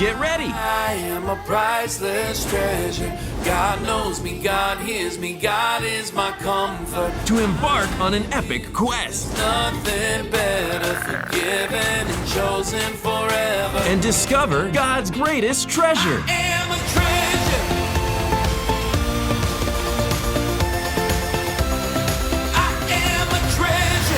Get ready! I am a priceless treasure. God knows me, God hears me, God is my comfort. To embark on an epic quest. Nothing better, forgiven and chosen forever. And discover God's greatest treasure. I am a treasure. I am a treasure.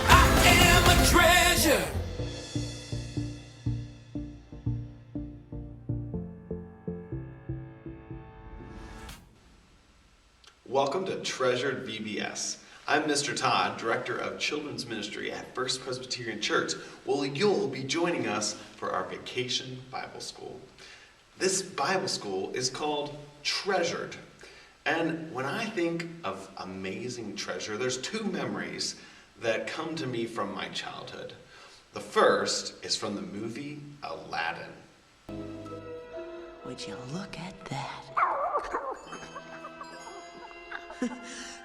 I am a treasure. Welcome to Treasured VBS. I'm Mr. Todd, Director of Children's Ministry at First Presbyterian Church. Well, you'll be joining us for our Vacation Bible School. This Bible school is called Treasured. And when I think of amazing treasure, there's two memories that come to me from my childhood. The first is from the movie Aladdin. Would you look at that?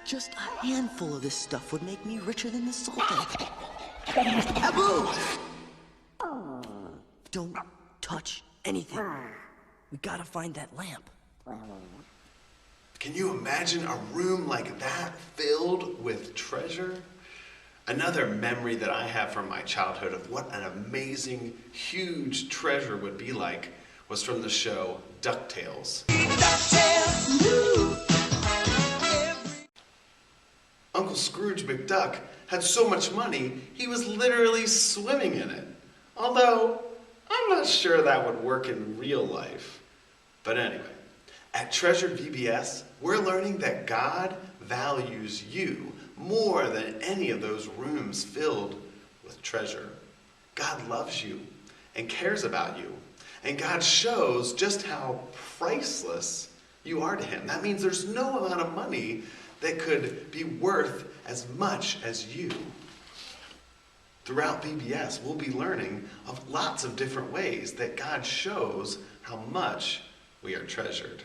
Just a handful of this stuff would make me richer than the Sultan. Abu! Don't touch anything. We gotta find that lamp. Can you imagine a room like that filled with treasure? Another memory that I have from my childhood of what an amazing, huge treasure would be like was from the show DuckTales. Uncle Scrooge McDuck had so much money, he was literally swimming in it. Although, I'm not sure that would work in real life. But anyway, at Treasured VBS, we're learning that God values you more than any of those rooms filled with treasure. God loves you and cares about you. And God shows just how priceless you are to Him. That means there's no amount of money that could be worth as much as you. Throughout VBS, we'll be learning of lots of different ways that God shows how much we are treasured.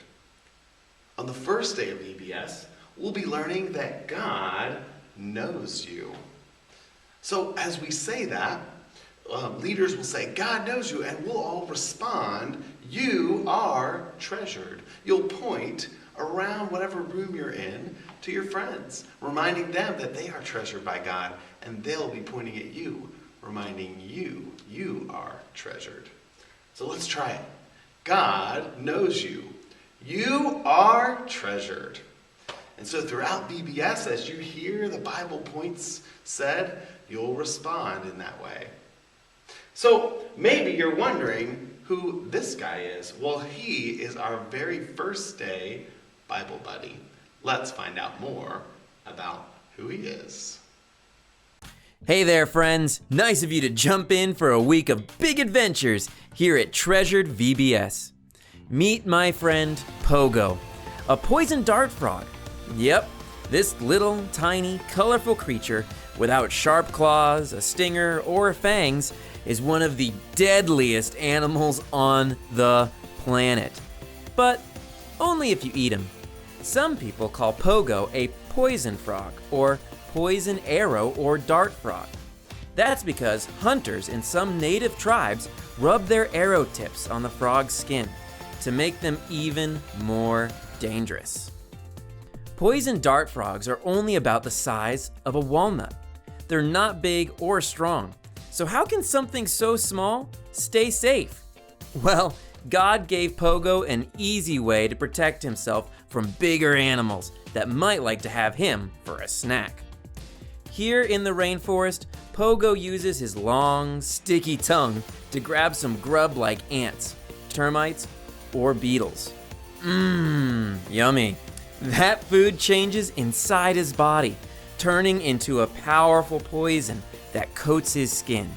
On the first day of VBS, we'll be learning that God knows you. So as we say that, leaders will say, God knows you, and we'll all respond, you are treasured. You'll point around whatever room you're in to your friends, reminding them that they are treasured by God, and they'll be pointing at you, reminding you, you are treasured. So let's try it. God knows you. You are treasured. And so throughout VBS, as you hear the Bible points said, you'll respond in that way. So maybe you're wondering who this guy is. Well, he is our very first day Bible buddy. Let's find out more about who he is. Hey there, friends. Nice of you to jump in for a week of big adventures here at Treasured VBS. Meet my friend Pogo, a poison dart frog. Yep, this little, tiny, colorful creature without sharp claws, a stinger, or fangs is one of the deadliest animals on the planet. But only if you eat him. Some people call Pogo a poison frog, or poison arrow or dart frog. That's because hunters in some native tribes rub their arrow tips on the frog's skin to make them even more dangerous. Poison dart frogs are only about the size of a walnut. They're not big or strong. So how can something so small stay safe? Well, God gave Pogo an easy way to protect himself from bigger animals that might like to have him for a snack. Here in the rainforest, Pogo uses his long, sticky tongue to grab some grub like ants, termites, or beetles. Yummy. That food changes inside his body, turning into a powerful poison that coats his skin.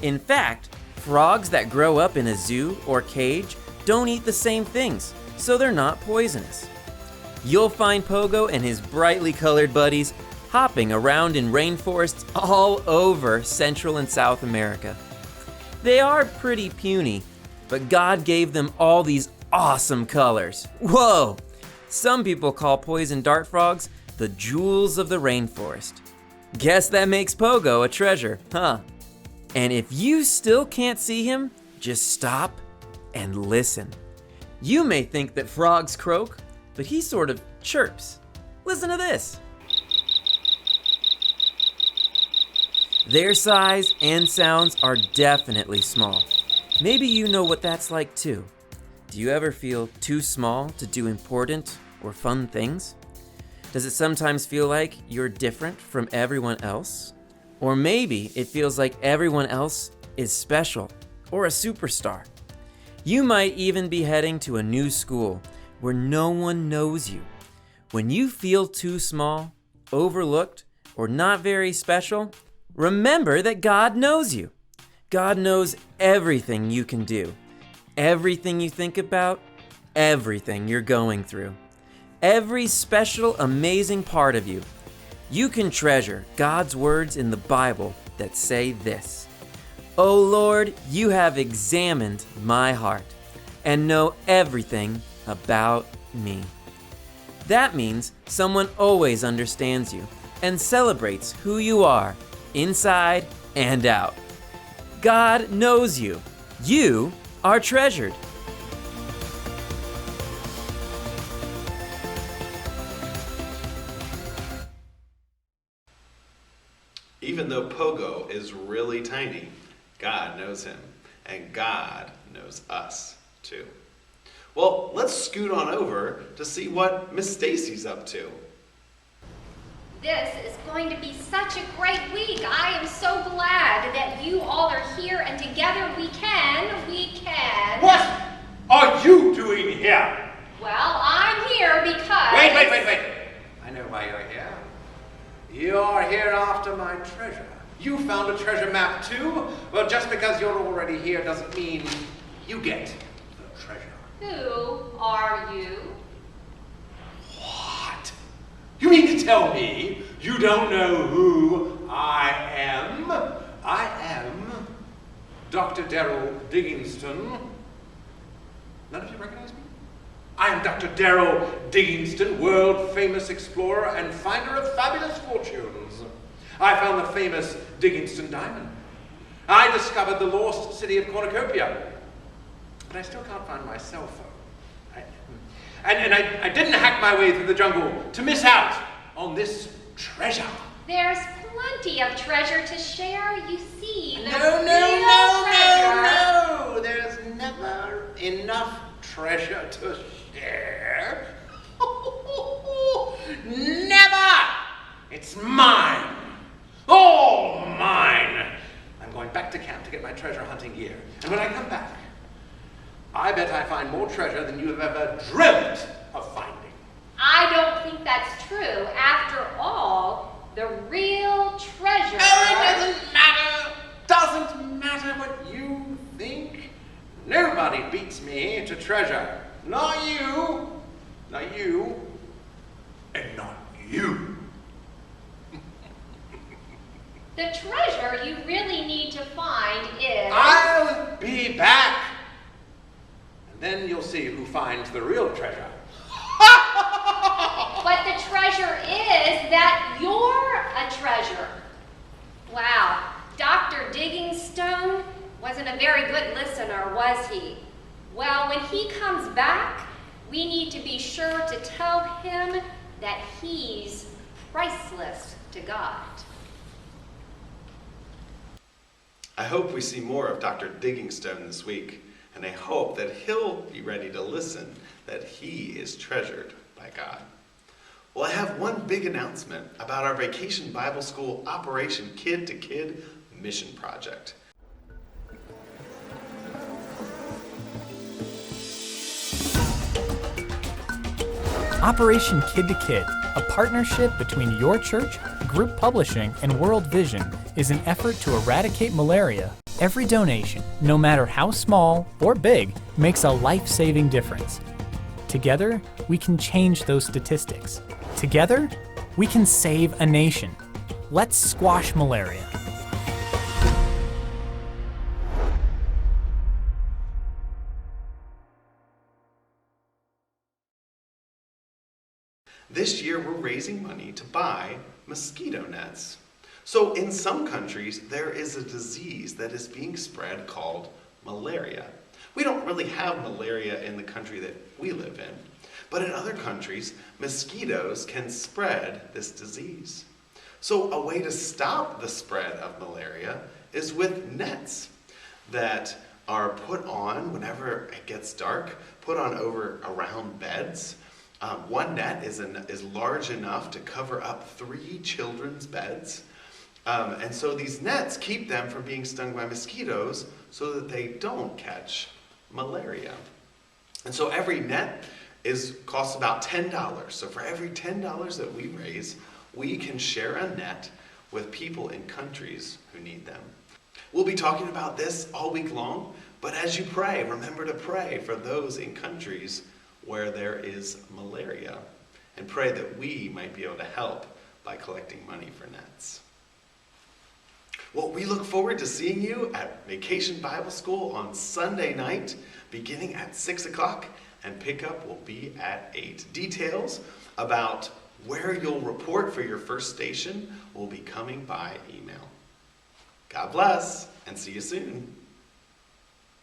In fact, frogs that grow up in a zoo or cage don't eat the same things, so they're not poisonous. You'll find Pogo and his brightly colored buddies hopping around in rainforests all over Central and South America. They are pretty puny, but God gave them all these awesome colors. Whoa! Some people call poison dart frogs the jewels of the rainforest. Guess that makes Pogo a treasure, huh? And if you still can't see him, just stop and listen. You may think that frogs croak, but he sort of chirps. Listen to this. Their size and sounds are definitely small. Maybe you know what that's like too. Do you ever feel too small to do important or fun things? Does it sometimes feel like you're different from everyone else? Or maybe it feels like everyone else is special or a superstar. You might even be heading to a new school where no one knows you. When you feel too small, overlooked, or not very special, remember that God knows you. God knows everything you can do, everything you think about, everything you're going through, every special, amazing part of you. You can treasure God's words in the Bible that say this: "O Lord, you have examined my heart and know everything about me." That means someone always understands you and celebrates who you are, inside and out. God knows you. You are treasured. Even though Pogo is really tiny, God knows him, and God knows us too. Well, let's scoot on over to see what Miss Stacey's up to. This is going to be such a great week. I am so glad that you all are here and together we can. What are you doing here? Well, I'm here because... Wait. I know why you're here. You're here after my treasure. You found a treasure map too? Well, just because you're already here doesn't mean you get the treasure. Who are you? What? You mean to tell me you don't know who I am? I am Dr. Daryl Diggingstone. None of you recognize me? I am Dr. Daryl Diggingstone, world-famous explorer and finder of fabulous fortunes. I found the famous Diggingstone diamond. I discovered the lost city of Cornucopia. But I still can't find my cell phone. I didn't hack my way through the jungle to miss out on this treasure. There's plenty of treasure to share. You see, the No. There's never enough treasure to share. Never! It's mine. All mine. I'm going back to camp to get my treasure hunting gear. And when I come back, I bet I find more treasure than you have ever dreamt of finding. I don't think that's true. After all, the real treasure... Oh, it doesn't matter. Doesn't matter what you think. Nobody beats me to treasure. Not you. Not you. And not you. The treasure you really need to find is... I'll be back. And then you'll see who finds the real treasure. But the treasure is that you're a treasure. Wow, Dr. Diggingstone wasn't a very good listener, was he? Well, when he comes back, we need to be sure to tell him that he's priceless to God. I hope we see more of Dr. Diggingstone this week, and I hope that he'll be ready to listen, that he is treasured by God. Well, I have one big announcement about our Vacation Bible School Operation Kid to Kid mission project. Operation Kid to Kid, a partnership between your church, Group Publishing, and World Vision, is an effort to eradicate malaria. Every donation, no matter how small or big, makes a life-saving difference. Together, we can change those statistics. Together, we can save a nation. Let's squash malaria. This year, we're raising money to buy mosquito nets. So in some countries, there is a disease that is being spread called malaria. We don't really have malaria in the country that we live in, but in other countries, mosquitoes can spread this disease. So a way to stop the spread of malaria is with nets that are put on whenever it gets dark, put on around beds. One net is large enough to cover up 3 children's beds. And so these nets keep them from being stung by mosquitoes so that they don't catch malaria. And so every net costs about $10. So for every $10 that we raise, we can share a net with people in countries who need them. We'll be talking about this all week long, but as you pray, remember to pray for those in countries where there is malaria, and pray that we might be able to help by collecting money for nets. Well, we look forward to seeing you at Vacation Bible School on Sunday night, beginning at 6 o'clock, and pickup will be at 8. Details about where you'll report for your first station will be coming by email. God bless, and see you soon.